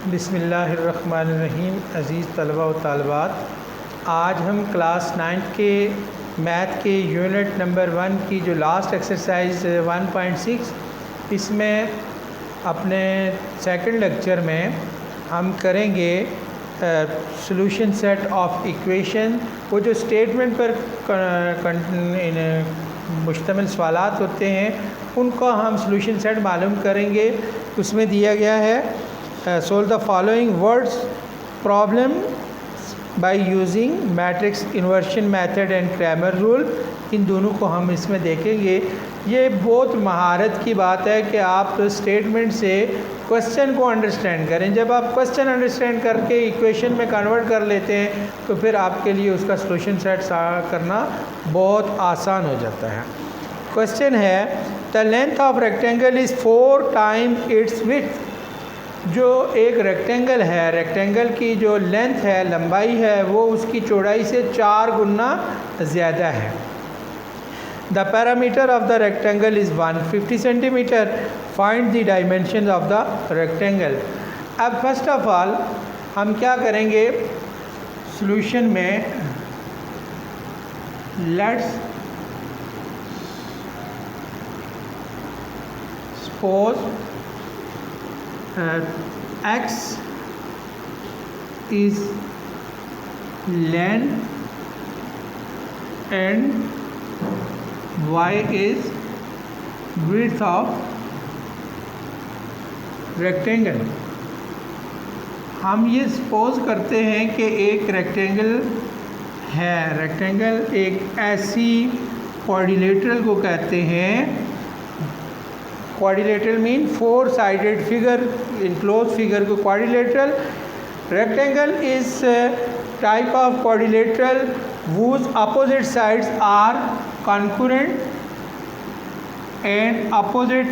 बिस्मिल्लाहिर्रहमानिर्रहीम। अज़ीज़ तलबा व तालिबात, आज हम क्लास 9 के मैथ के यूनिट नंबर 1 की जो लास्ट एक्सरसाइज 1.6, इसमें अपने सेकंड लेक्चर में हम करेंगे सॉल्यूशन सेट ऑफ इक्वेशन। वो जो स्टेटमेंट पर मुश्तमिल सवालात होते हैं उनको हम सॉल्यूशन सेट मालूम करेंगे। उसमें दिया गया है solve the following words problem by using matrix inversion method and Cramer rule. इन दोनों को हम इसमें देखेंगे। ये बहुत महारत की बात है कि आप स्टेटमेंट से क्वेश्चन को अंडरस्टैंड करें। जब आप क्वेश्चन अंडरस्टैंड करके इक्वेशन में कन्वर्ट कर लेते हैं तो फिर आपके लिए उसका सॉल्यूशन सेट करना बहुत आसान हो जाता है। क्वेश्चन है the length of rectangle is 4 time its width. जो एक रेक्टेंगल है, रेक्टेंगल की जो लेंथ है, लंबाई है, वो उसकी चौड़ाई से 4 गुना ज़्यादा है। The parameter of the rectangle is 150 centimetre. Find the dimension of the rectangle. अब फर्स्ट ऑफ ऑल हम क्या करेंगे सॉल्यूशन में, let's suppose x is length and y is width of rectangle। हम ये सपोज करते हैं कि एक रेक्टेंगल है। रेक्टेंगल एक ऐसी क्वाड्रिलेटरल को कहते हैं। Quadrilateral mean 4 sided figure, enclose figure को quadrilateral. Rectangle is type of quadrilateral whose opposite sides are concurrent and opposite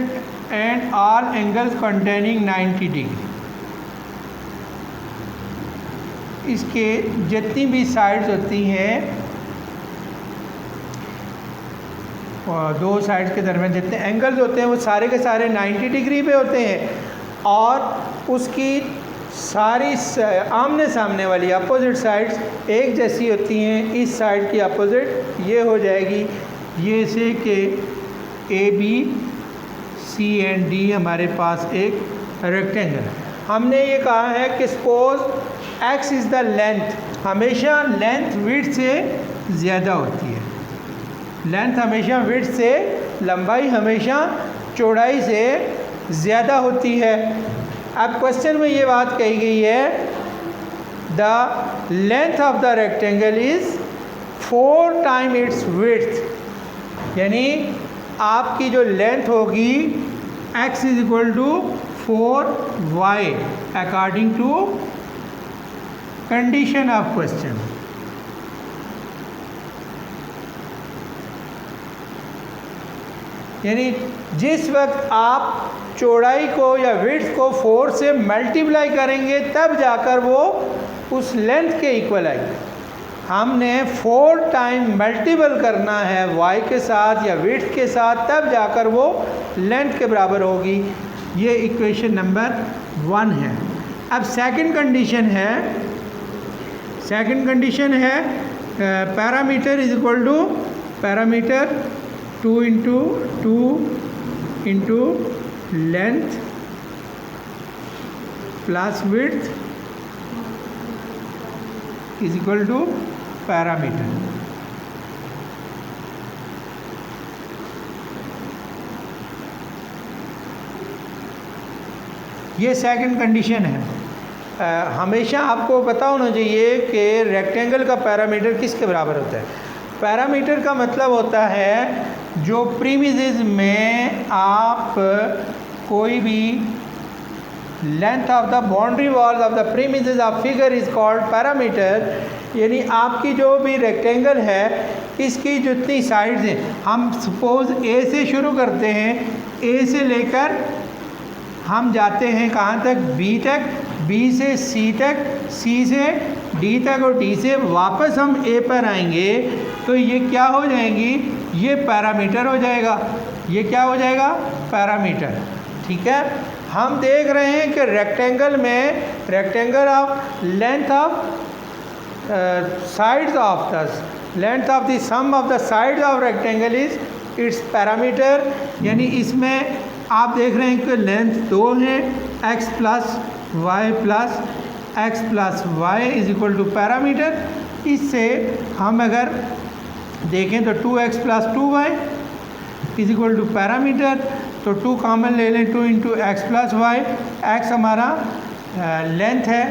and all angles containing 90 degree। इसके जितनी भी साइड्स होती हैं, दो साइड्स के दरमियान जितने एंगल्स होते हैं वो सारे के सारे 90 डिग्री पे होते हैं और उसकी सारी आमने सामने वाली अपोजिट साइड्स एक जैसी होती हैं। इस साइड की अपोजिट ये हो जाएगी, ये से कि ABC एंड D हमारे पास एक रेक्टेंगल है। हमने ये कहा है कि suppose x is the length. हमेशा लेंथ विड्थ से ज़्यादा होती है। लेंथ हमेशा विड्थ से, लंबाई हमेशा चौड़ाई से ज़्यादा होती है। अब क्वेश्चन में ये बात कही गई है the length of the rectangle is 4 time its width. यानी आपकी जो लेंथ होगी x is equal to 4y according to condition of question. यानी जिस वक्त आप चौड़ाई को या विड्थ को 4 से मल्टीप्लाई करेंगे तब जाकर वो उस लेंथ के इक्वल आएगी। हमने 4 टाइम मल्टीपल करना है y के साथ या विड्थ के साथ, तब जाकर वो लेंथ के बराबर होगी। ये इक्वेशन नंबर 1 है। अब सेकंड कंडीशन है parameter is equal to parameter 2 into length plus width is equal to parameter. ये सेकंड कंडीशन है। हमेशा आपको पता होना चाहिए कि रेक्टेंगल का पैरामीटर किसके बराबर होता है। पैरामीटर का मतलब होता है जो प्रीमिसेस में आप कोई भी length of the boundary wall of the premises of figure is called parameter. यानी आपकी जो भी रेक्टेंगल है इसकी जितनी साइड्स हैं, हम सपोज ए से शुरू करते हैं, ए से लेकर हम जाते हैं कहाँ तक, बी तक, बी से सी तक, सी से डी तक और डी से वापस हम ए पर आएंगे तो ये क्या हो जाएंगी, ये पैरामीटर हो जाएगा। ये क्या हो जाएगा, पैरामीटर। ठीक है। हम देख रहे हैं कि rectangle of length of sides of the length of the sum of the sides of rectangle is its parameter, यानी इसमें आप देख रहे हैं कि लेंथ 2 है, x plus y is equal to parameter. इससे हम अगर देखें तो 2x plus 2y is equal to parameter, तो 2 कॉमन ले लें, 2 into x plus y, x हमारा लेंथ है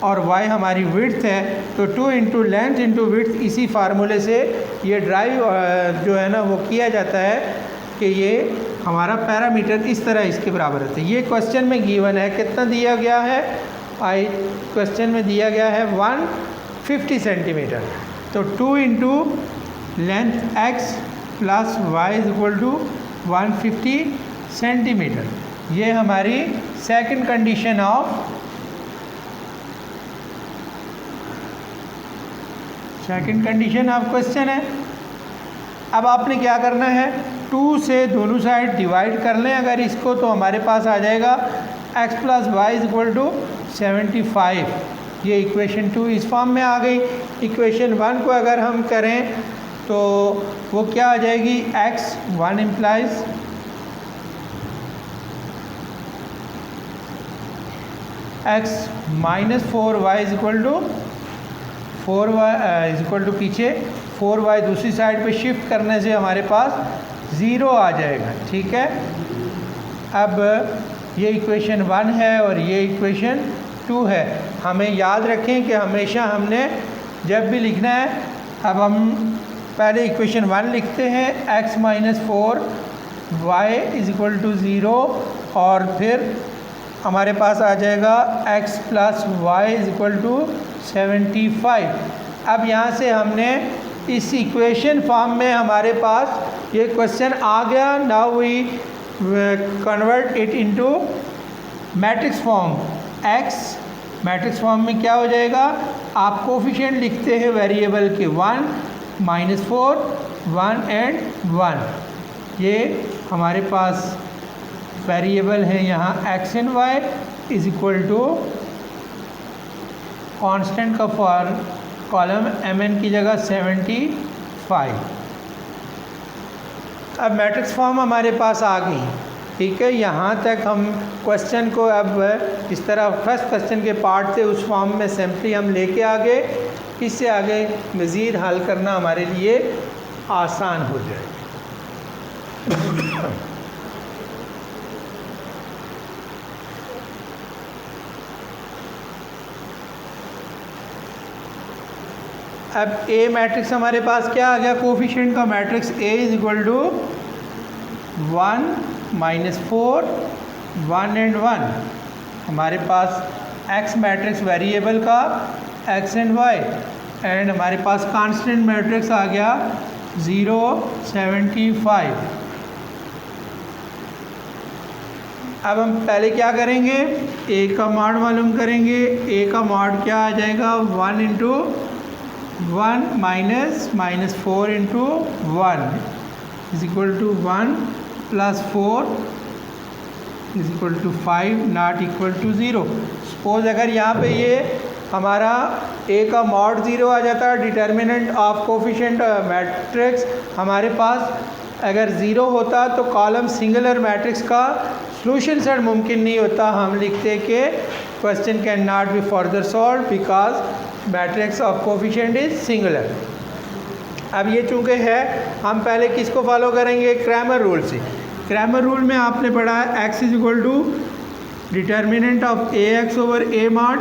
और y हमारी विड्थ है, तो 2 इंटू लेंथ इंटू विड्थ, इसी फार्मूले से ये ड्राइव जो है ना वो किया जाता है कि ये हमारा पैरामीटर इस तरह इसके बराबर होता है। ये क्वेश्चन में गिवन है, कितना दिया गया है, क्वेश्चन में दिया गया है 150 सेंटीमीटर, तो 2 into length x plus y is equal to 150 centimetre. ये हमारी सेकंड कंडीशन ऑफ क्वेश्चन है। अब आपने क्या करना है, 2 से दोनों साइड डिवाइड कर लें अगर इसको, तो हमारे पास आ जाएगा x plus y is equal to 75। ये इक्वेशन 2 इस फॉर्म में आ गई। इक्वेशन 1 को अगर हम करें तो वो क्या आ जाएगी, x1 implies x minus 4y is equal to 4y is equal to पीछे 4y दूसरी साइड पे शिफ्ट करने से हमारे पास 0 आ जाएगा। ठीक है, अब ये इक्वेशन 1 है और ये इक्वेशन 2 है। हमें याद रखें कि हमेशा हमने जब भी लिखना है, अब हम पहले इक्वेशन 1 लिखते हैं, x minus 4y is equal to 0, और फिर हमारे पास आ जाएगा x plus y is equal to 75। अब यहाँ से हमने इस इक्वेशन फॉर्म में हमारे पास ये क्वेश्चन आ गया। Now we convert it into matrix form. x matrix form में क्या हो जाएगा, आप कोफिशिएंट लिखते हैं वेरिएबल के 1, -4, 1 एंड 1। ये हमारे पास वेरिएबल है यहाँ x and y is equal to constant का फॉर कॉलम mn की जगह 75। अब मैट्रिक्स फॉर्म हमारे पास आ गई। ठीक है, यहाँ तक हम क्वेश्चन को अब इस तरह फर्स्ट क्वेश्चन के पार्ट से उस फॉर्म में सिंपली हम लेके आ गए। इससे आगे मज़ीद हल करना हमारे लिए आसान हो जाएगा। अब A मैट्रिक्स हमारे पास क्या आ गया, कोफिशिएंट का matrix A is equal to 1, -4, 1 and 1। हमारे पास X मैट्रिक्स वेरिएबल का x एंड y, एंड हमारे पास कांस्टेंट मैट्रिक्स आ गया 0, 75। अब हम पहले क्या करेंगे, A का मॉड मालूम करेंगे। A का मॉड क्या आ जाएगा, 1 into 1 minus 4 into 1 is equal to 1 plus 4 is equal to 5 not equal to 0। Suppose अगर यहाँ पे ये हमारा A का मॉड 0 आ जाता है, डिटर्मिनेंट ऑफ कोफिशिएंट मैट्रिक्स हमारे पास अगर 0 होता तो कॉलम सिंगुलर मैट्रिक्स का सॉल्यूशन सेट मुमकिन नहीं होता। हम लिखते कि question cannot be further solve because matrix of coefficient is singular. अब ये चूँकि है, हम पहले किसको फॉलो करेंगे, क्रैमर रूल से। क्रैमर रूल में आपने पढ़ा है x is equal to determinant of ax over a mod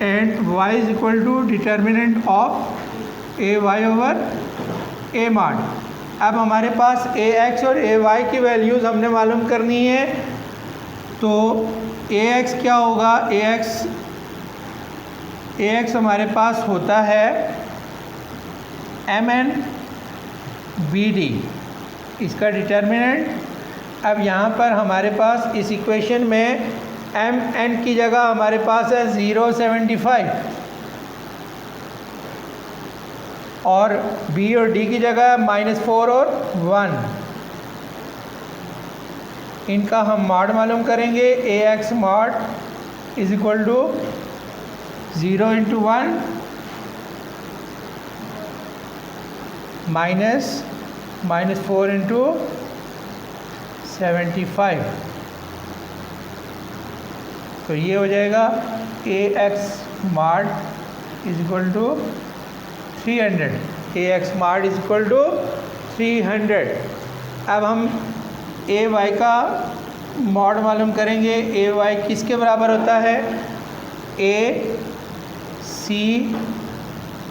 and y is equal to determinant of ay over a mod. अब हमारे पास ax और ay की वैल्यूज़ हमने मालूम करनी है, तो ax क्या होगा, ax हमारे पास होता है mn bd, इसका डिटर्मिनेंट। अब यहाँ पर हमारे पास इस इक्वेशन में mn की जगह हमारे पास है 0, 75 और b और d की जगह -4 और 1। इनका हम मॉड मालूम करेंगे। A X mod is equal to 0 into 1 minus 4 into 75। तो ये हो जाएगा A X mod is equal to 300। A X mod is equal to 300। अब हम ए वाई का मॉड मालूम करेंगे। ए वाई किसके बराबर होता है? A C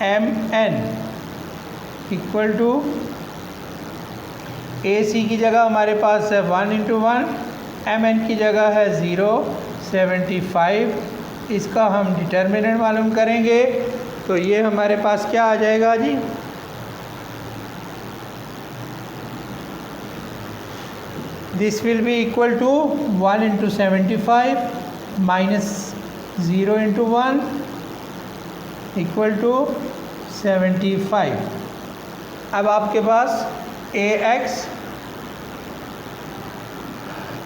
M N equal to A C की जगह हमारे पास है 1 इंटू 1, एम एन की जगह है 0.75। इसका हम डिटर्मिनेंट मालूम करेंगे। तो ये हमारे पास क्या आ जाएगा जी? This will be equal to 1 into 75 minus 0 into 1 equal to 75। अब आपके पास ए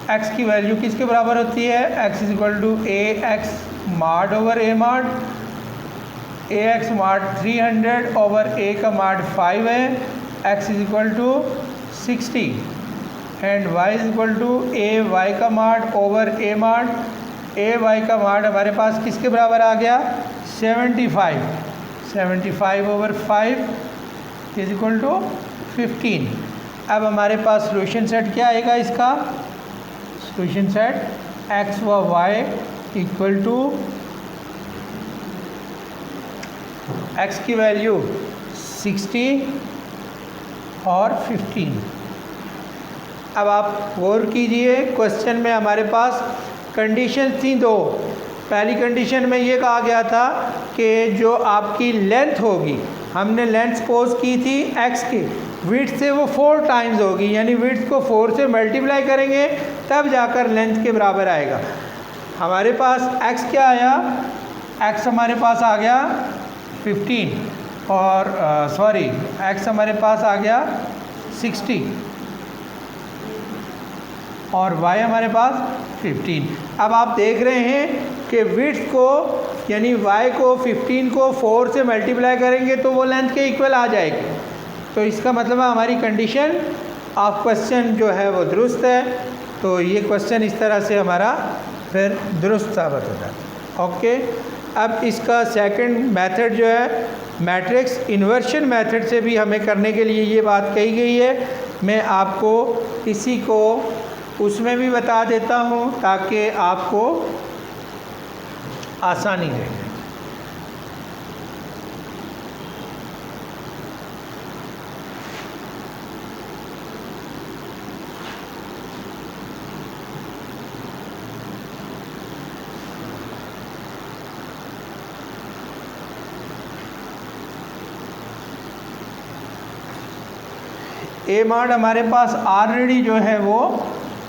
एक्स की वैल्यू किसके बराबर होती है? X is equal to A X mod over A mod. A X mod 300 over A का मॉड 5 है। X is equal to 60 and Y is equal to A Y का mod over A mod. A Y का mod हमारे पास किसके बराबर आ गया? 75 over 5 is equal to 15। अब हमारे पास सॉल्यूशन सेट क्या आएगा इसका? सॉल्यूशन सेट एक्स व वाई इक्वल टू एक्स की वैल्यू 60 और 15। अब आप गौर कीजिए, क्वेश्चन में हमारे पास कंडीशन थी दो। पहली कंडीशन में ये कहा गया था कि जो आपकी लेंथ होगी, हमने लेंथ सपोज की थी एक्स की, विड्थ से वो 4 टाइम्स होगी, यानी विड्थ को 4 से मल्टीप्लाई करेंगे तब जाकर लेंथ के बराबर आएगा। हमारे पास एक्स क्या आया? एक्स हमारे पास आ गया 15 और एक्स हमारे पास आ गया 60 और y हमारे पास 15। अब आप देख रहे हैं कि विड्थ को यानी y को 15 को 4 से मल्टीप्लाई करेंगे तो वो लेंथ के इक्वल आ जाएगी। तो इसका मतलब है हमारी कंडीशन ऑफ क्वेश्चन जो है वो दुरुस्त है। तो ये क्वेश्चन इस तरह से हमारा फिर दुरुस्त साबित होता है। ओके, अब इसका सेकंड मेथड जो है मैट्रिक्स इन्वर्शन मेथड से भी हमें करने के लिए ये बात कही गई है। मैं आपको इसी को उसमें भी बता देता हूँ ताकि आपको आसानी रहे। ए मॉड हमारे पास ऑलरेडी जो है वो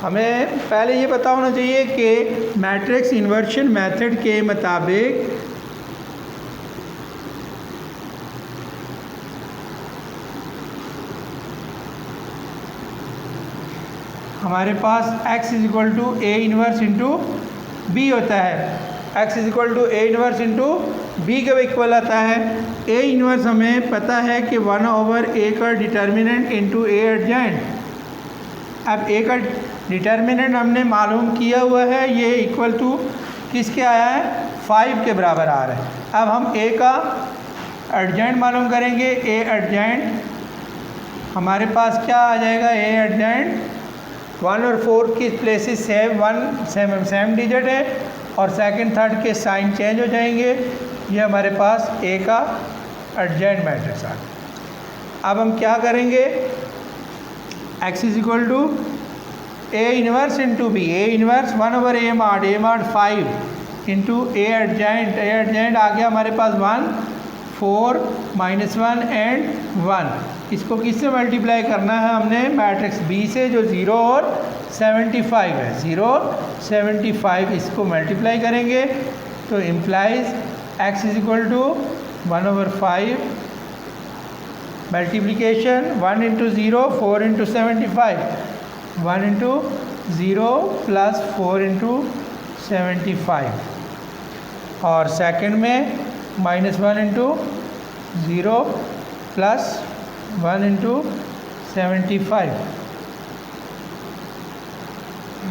हमें पहले ये पता होना चाहिए कि मैट्रिक्स इन्वर्शन मेथड के मुताबिक हमारे पास x is equal to A inverse into B होता है। x is equal to A inverse into B के इक्वल आता है। ए इन्वर्स हमें पता है कि 1 ओवर ए का डिटर्मिनेंट इंटू ए एडजेंट। अब ए का डिटर्मिनेंट हमने मालूम किया हुआ है, ये इक्वल टू किसके आया है? 5 के बराबर आ रहा है। अब हम ए का एडजेंट मालूम करेंगे। ए एडजेंट हमारे पास क्या आ जाएगा? ए एडजेंट 1 और 4 की प्लेसेस सेम डिजिट है और सेकंड थर्ड के साइन चेंज हो जाएंगे। ये हमारे पास ए का एडजेंट मैट्रिक्स आ गया। अब हम क्या करेंगे? x is equal to A inverse into B. A inverse 1 over A mod 5 into A adjoint. A adjoint आ गया हमारे पास 1, 4, -1 एंड 1। इसको किससे मल्टीप्लाई करना है हमने? मैट्रिक्स बी से जो 0 और 75 है। 0 75 इसको मल्टीप्लाई करेंगे तो implies x is equal to 1 over 5 multiplication 1 into 0 4 into 75 1 into zero plus 4 into 75, और सेकंड में -1 इंटू ज़ीरो प्लस 1 इंटू 75,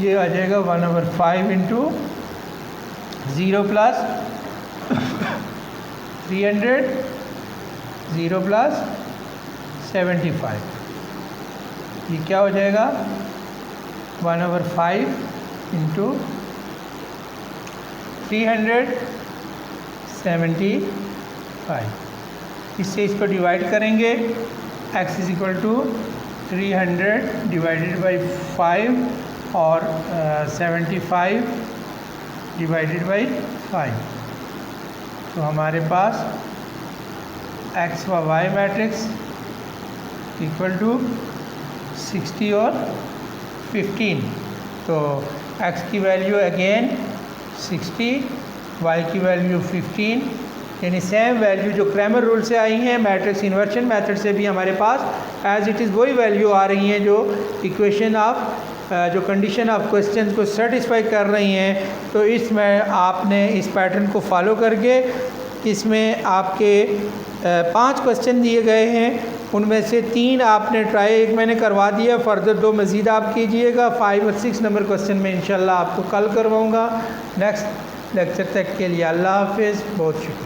ये आ जाएगा 1/5 into zero plus 300, zero plus 75, ये क्या हो जाएगा 1/5 इंटू 375। इससे इसको डिवाइड करेंगे, x = 300 डिवाइडेड बाई 5 और 75 डिवाइडेड बाई 5, तो हमारे पास x व y मैट्रिक्स इक्वल टू 60 और 15। तो x की वैल्यू अगेन 60, y की वैल्यू 15, यानी सेम वैल्यू जो क्रैमर रूल से आई हैं, मैट्रिक्स इन्वर्शन मेथड से भी हमारे पास एज इट इज़ वही वैल्यू आ रही हैं जो इक्वेशन ऑफ जो कंडीशन ऑफ क्वेश्चन को सेटिस्फाई कर रही हैं। तो इसमें आपने इस पैटर्न को फॉलो करके, इसमें आपके 5 क्वेश्चन दिए गए हैं, उनमें से 3 आपने ट्राई, एक मैंने करवा दिया, फर्दर 2 मज़ीद आप कीजिएगा। 5 और 6 नंबर क्वेश्चन में इंशाल्लाह आपको कल करवाऊँगा। नेक्स्ट लेक्चर तक के लिए अल्लाह हाफ़िज़, बहुत शुक्रिया।